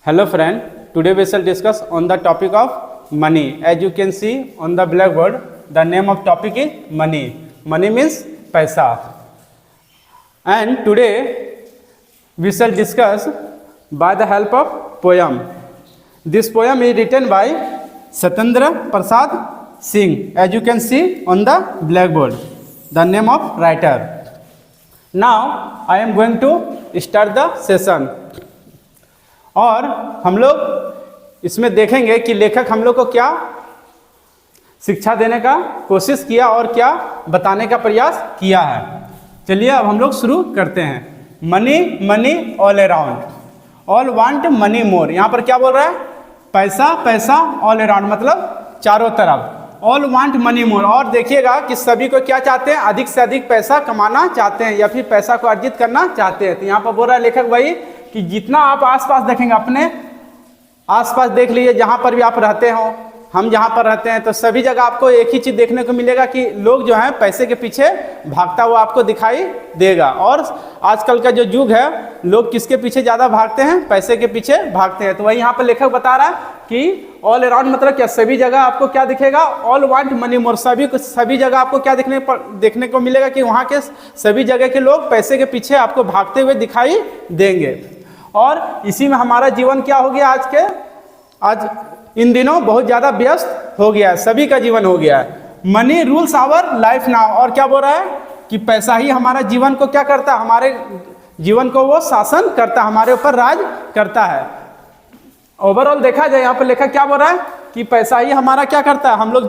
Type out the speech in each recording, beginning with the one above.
Hello friend, today we shall discuss on the topic of money. As you can see on the blackboard, the name of topic is money. Money means paisa. And today we shall discuss by the help of poem. This poem is written by Satyendra Prasad Singh. As you can see on the blackboard, the name of writer. Now I am going to start the session. और हम लोग इसमें देखेंगे कि लेखक हम लोग को क्या शिक्षा देने का कोशिश किया और क्या बताने का प्रयास किया है। चलिए अब हम लोग शुरू करते हैं। Money money all around, all want money मोर। यहाँ पर क्या बोल रहा है? पैसा पैसा ऑल अराउंड, मतलब चारों तरफ। ऑल वांट मनी मोर, और देखिएगा कि सभी को क्या चाहते हैं? अधिक से अधिक पैसा कमाना चाहते हैं या फिर पैसा को अर्जित करना चाहते हैं। तो यहाँ पर बोल रहा है लेखक भाई कि जितना आप आसपास देखेंगे, अपने आसपास देख लीजिए, जहाँ पर भी आप रहते हो, हम जहाँ पर रहते हैं, तो सभी जगह आपको एक ही चीज़ देखने को मिलेगा कि लोग जो हैं पैसे के पीछे भागता हुआ आपको दिखाई देगा। और आजकल का जो युग है, लोग किसके पीछे ज़्यादा भागते हैं? पैसे के पीछे भागते हैं। तो वही यहाँ पर लेखक बता रहा है कि ऑल अराउंड मतलब क्या? सभी जगह आपको क्या दिखेगा? ऑल वांट मनी मोर। सभी जगह आपको क्या देखने को मिलेगा कि वहाँ के सभी जगह के लोग पैसे के पीछे आपको भागते हुए दिखाई देंगे। और इसी में हमारा जीवन क्या हो गया? आज इन दिनों बहुत ज़्यादा व्यस्त हो गया है, सभी का जीवन हो गया है। Money rules our life now. और क्या बोल रहा है कि पैसा ही हमारा जीवन को क्या करता है? हमारे जीवन को वो शासन करता है, हमारे ऊपर राज करता है। ओवरऑल देखा जाए, यहाँ पर लेखक क्या बोल रहा है कि पैसा ही हमारा क्या करता है?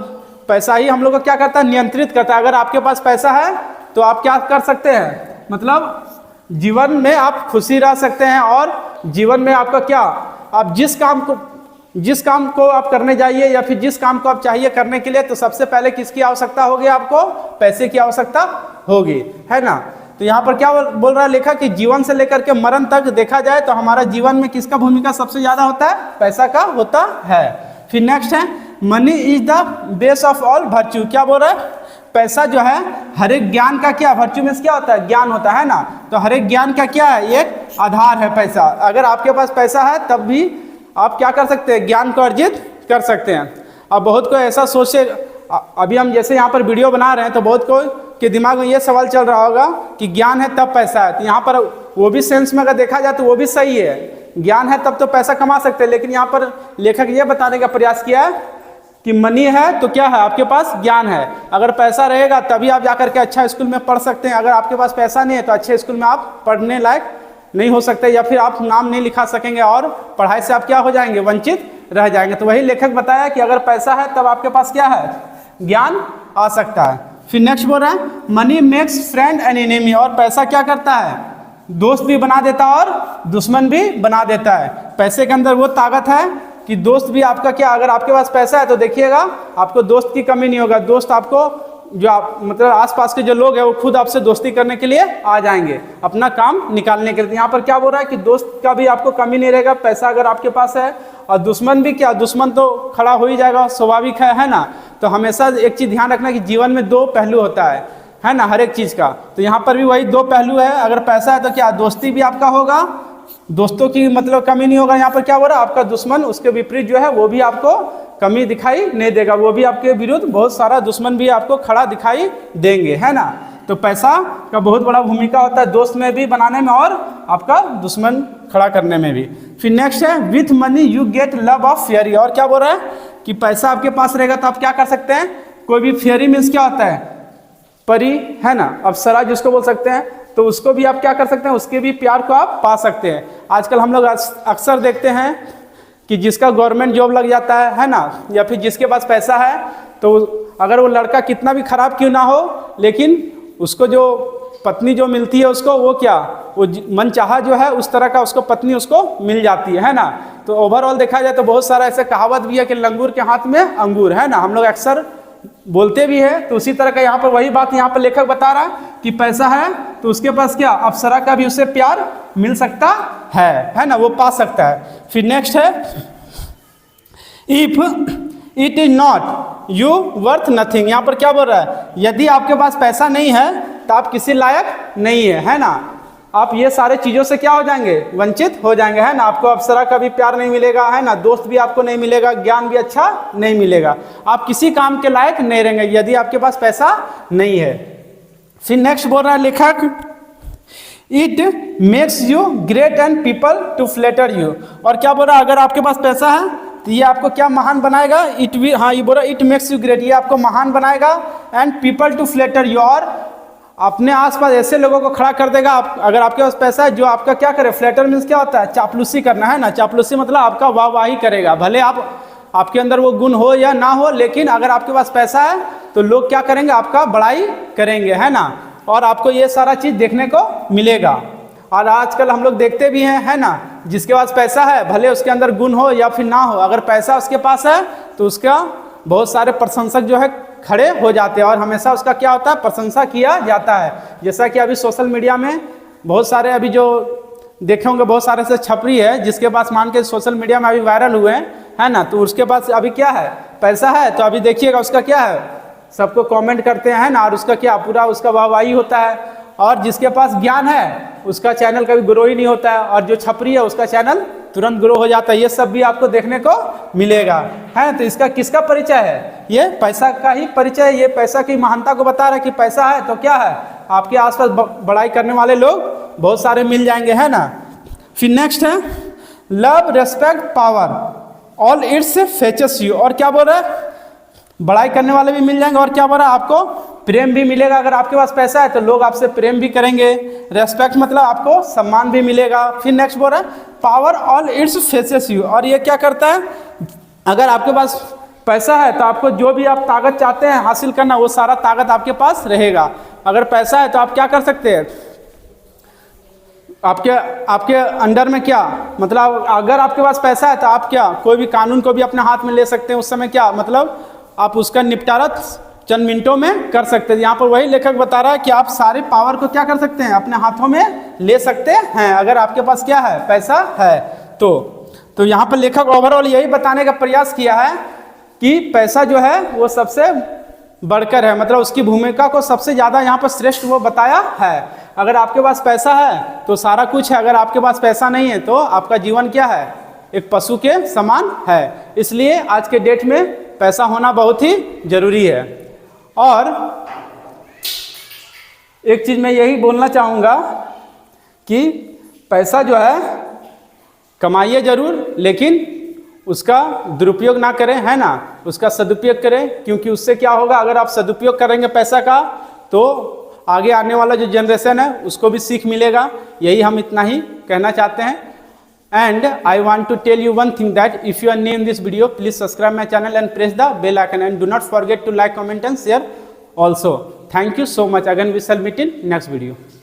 पैसा ही हम लोग को क्या करता है? नियंत्रित करता है। अगर आपके पास पैसा है तो आप क्या कर सकते हैं? मतलब जीवन में आप खुशी रह सकते हैं। और जीवन में आपका क्या, आप जिस काम को आप करने जाइए या फिर जिस काम को आप चाहिए करने के लिए, तो सबसे पहले किसकी आवश्यकता होगी? आपको पैसे की आवश्यकता होगी, है ना। तो यहाँ पर क्या बोल रहा है लेखक कि जीवन से लेकर के मरण तक देखा जाए तो हमारा जीवन में किसका भूमिका सबसे ज्यादा होता है? पैसा का होता है। फिर नेक्स्ट है money is the base of all virtue. क्या बोल रहा है? पैसा जो है हर एक ज्ञान का क्या, वर्च्यू में क्या होता है? ज्ञान होता है ना। तो हर एक ज्ञान का क्या है? एक आधार है पैसा। अगर आपके पास पैसा है तब भी आप क्या कर सकते हैं? ज्ञान को अर्जित कर सकते हैं। अब बहुत कोई ऐसा सोचे, अभी हम जैसे यहाँ पर वीडियो बना रहे हैं तो बहुत कोई के दिमाग में ये सवाल चल रहा होगा कि ज्ञान है तब पैसा है। तो यहाँ पर वो भी सेंस में अगर देखा जाए तो वो भी सही है, ज्ञान है तब तो पैसा कमा सकते हैं। लेकिन यहाँ पर लेखक ये बताने का प्रयास किया है कि मनी है तो क्या है? आपके पास ज्ञान है। अगर पैसा रहेगा तभी आप जाकर के अच्छा स्कूल में पढ़ सकते हैं। अगर आपके पास पैसा नहीं है तो अच्छे स्कूल में आप पढ़ने लायक नहीं हो सकते, या फिर आप नाम नहीं लिखा सकेंगे और पढ़ाई से आप क्या हो जाएंगे? वंचित रह जाएंगे। तो वही लेखक बताया कि अगर पैसा है तब आपके पास क्या है? ज्ञान आ सकता है। फिर नेक्स्ट बोल रहा है money makes friend and enemy. और पैसा क्या करता है? दोस्त भी बना देता है और दुश्मन भी बना देता है। पैसे के अंदर वो ताकत है कि दोस्त भी आपका क्या, अगर आपके पास पैसा है तो देखिएगा आपको दोस्त की कमी नहीं होगा। दोस्त आपको जो मतलब आसपास के जो लोग हैं वो खुद आपसे दोस्ती करने के लिए आ जाएंगे, अपना काम निकालने के लिए। यहाँ पर क्या बोल रहा है कि दोस्त का भी आपको कमी नहीं रहेगा पैसा अगर आपके पास है। और दुश्मन भी क्या, दुश्मन तो खड़ा हो ही जाएगा, स्वाभाविक है ना। तो हमेशा एक चीज़ ध्यान रखना कि जीवन में दो पहलू होता है ना, हर एक चीज़ का। तो यहाँ पर भी वही दो पहलू है। अगर पैसा है तो क्या, दोस्ती भी आपका होगा, दोस्तों की मतलब कमी नहीं होगा। यहाँ पर क्या बोल रहा है? आपका दुश्मन उसके विपरीत जो है वो भी आपको कमी दिखाई नहीं देगा, वो भी आपके विरुद्ध बहुत सारा दुश्मन भी आपको खड़ा दिखाई देंगे, है ना। तो पैसा का बहुत बड़ा भूमिका होता है दोस्त में भी बनाने में और आपका दुश्मन खड़ा करने में भी। फिर नेक्स्ट है with money you get love of fairy. और क्या बोल रहा है कि पैसा आपके पास रहेगा तो आप क्या कर सकते हैं? कोई भी फेयरी मीन्स क्या होता है? परी, है ना, अप्सरा जिसको बोल सकते हैं। तो उसको भी आप क्या कर सकते हैं? उसके भी प्यार को आप पा सकते हैं। आजकल हम लोग अक्सर देखते हैं कि जिसका गवर्नमेंट जॉब लग जाता है ना, या फिर जिसके पास पैसा है, तो अगर वो लड़का कितना भी खराब क्यों ना हो, लेकिन उसको जो पत्नी जो मिलती है उसको वो क्या, वो मन चाहा जो है उस तरह का उसको पत्नी उसको मिल जाती है ना। तो ओवरऑल देखा जाए तो बहुत सारा ऐसे कहावत भी है कि लंगूर के हाथ में अंगूर, है ना, हम लोग अक्सर बोलते भी है। तो उसी तरह का यहाँ पर वही बात यहाँ पर लेखक बता रहा है कि पैसा है तो उसके पास क्या, अप्सरा का भी उससे प्यार मिल सकता है ना, वो पा सकता है। फिर नेक्स्ट है if it is not you worth nothing. यहाँ पर क्या बोल रहा है? यदि आपके पास पैसा नहीं है तो आप किसी लायक नहीं है ना। आप ये सारे चीज़ों से क्या हो जाएंगे, वंचित हो जाएंगे, है ना। आपको अप्सरा का भी प्यार नहीं मिलेगा, है ना, दोस्त भी आपको नहीं मिलेगा, ज्ञान भी अच्छा नहीं मिलेगा, आप किसी काम के लायक नहीं रहेंगे यदि आपके पास पैसा नहीं है। फिर नेक्स्ट बोल रहा है लेखक, it makes you great and people to flatter you. और क्या बोल रहा है, अगर आपके पास पैसा है तो ये आपको क्या महान बनाएगा, इट भी, हाँ ये बोल रहा है इट मेक्स यू ग्रेट, ये आपको महान बनाएगा, and people to flatter you, और अपने आसपास ऐसे लोगों को खड़ा कर देगा। आप अगर आपके पास पैसा है जो आपका क्या करे, फ्लेटर मीन्स क्या होता है, चापलूसी करना, है ना। चापलूसी मतलब आपका वाहवाही करेगा, भले आपके अंदर वो गुण हो या ना हो, लेकिन अगर आपके पास पैसा है तो लोग क्या करेंगे, आपका बड़ाई करेंगे, है ना। और आपको ये सारा चीज़ देखने को मिलेगा। और आजकल हम लोग देखते भी हैं, है ना, जिसके पास पैसा है भले उसके अंदर गुण हो या फिर ना हो, अगर पैसा उसके पास है तो उसका बहुत सारे प्रशंसक जो है खड़े हो जाते हैं और हमेशा उसका क्या होता है, प्रशंसा किया जाता है। जैसा कि अभी सोशल मीडिया में बहुत सारे अभी जो देखे होंगे, बहुत सारे से छपरी है जिसके पास मान के सोशल मीडिया में अभी वायरल हुए हैं, है ना, तो उसके पास अभी क्या है, पैसा है, तो अभी देखिएगा उसका क्या है, सबको कमेंट करते हैं ना, और उसका क्या पूरा उसका वाहवाही होता है। और जिसके पास ज्ञान है उसका चैनल कभी ग्रो ही नहीं होता है, और जो छपरी है उसका चैनल तुरंत ग्रो हो जाता है। ये सब भी आपको देखने को मिलेगा, है। तो इसका किसका परिचय है, ये पैसा का ही परिचय है। ये पैसा की महानता को बता रहा है कि पैसा है तो क्या है, आपके आसपास बड़ाई करने वाले लोग बहुत सारे मिल जाएंगे, है ना। फिर नेक्स्ट है love respect power all it's फेचेस you. और क्या बोल रहा है, बड़ाई करने वाले भी मिल जाएंगे, और क्या बोल रहा है, आपको प्रेम भी मिलेगा। अगर आपके पास पैसा है तो लोग आपसे प्रेम भी करेंगे, रेस्पेक्ट मतलब आपको सम्मान भी मिलेगा। फिर नेक्स्ट बोल रहा है power all it's faces you. और ये क्या करता है, अगर आपके पास पैसा है तो आपको जो भी आप ताकत चाहते हैं हासिल करना, वो सारा ताकत आपके पास रहेगा। अगर पैसा है तो आप क्या कर सकते हैं, आपके अंडर में क्या मतलब, अगर आपके पास पैसा है तो आप क्या कोई भी कानून को भी अपने हाथ में ले सकते हैं। उस समय क्या मतलब, आप उसका निपटारा चंद मिनटों में कर सकते हैं। यहाँ पर वही लेखक बता रहा है कि आप सारे पावर को क्या कर सकते हैं, अपने हाथों में ले सकते हैं, अगर आपके पास क्या है, पैसा है तो यहाँ पर लेखक ओवरऑल यही बताने का प्रयास किया है कि पैसा जो है वो सबसे बढ़कर है, मतलब उसकी भूमिका को सबसे ज़्यादा यहाँ पर श्रेष्ठ वो बताया है। अगर आपके पास पैसा है तो सारा कुछ है, अगर आपके पास पैसा नहीं है तो आपका जीवन क्या है, एक पशु के समान है। इसलिए आज के डेट में पैसा होना बहुत ही जरूरी है। और एक चीज़ मैं यही बोलना चाहूँगा कि पैसा जो है कमाइए जरूर, लेकिन उसका दुरुपयोग ना करें, है ना, उसका सदुपयोग करें। क्योंकि उससे क्या होगा, अगर आप सदुपयोग करेंगे पैसा का तो आगे आने वाला जो जनरेशन है उसको भी सीख मिलेगा। यही हम इतना ही कहना चाहते हैं। And I want to tell you one thing, that if you are new in this video, please subscribe my channel and press the bell icon, and do not forget to like, comment and share also. Thank you so much. Again we shall meet in next video.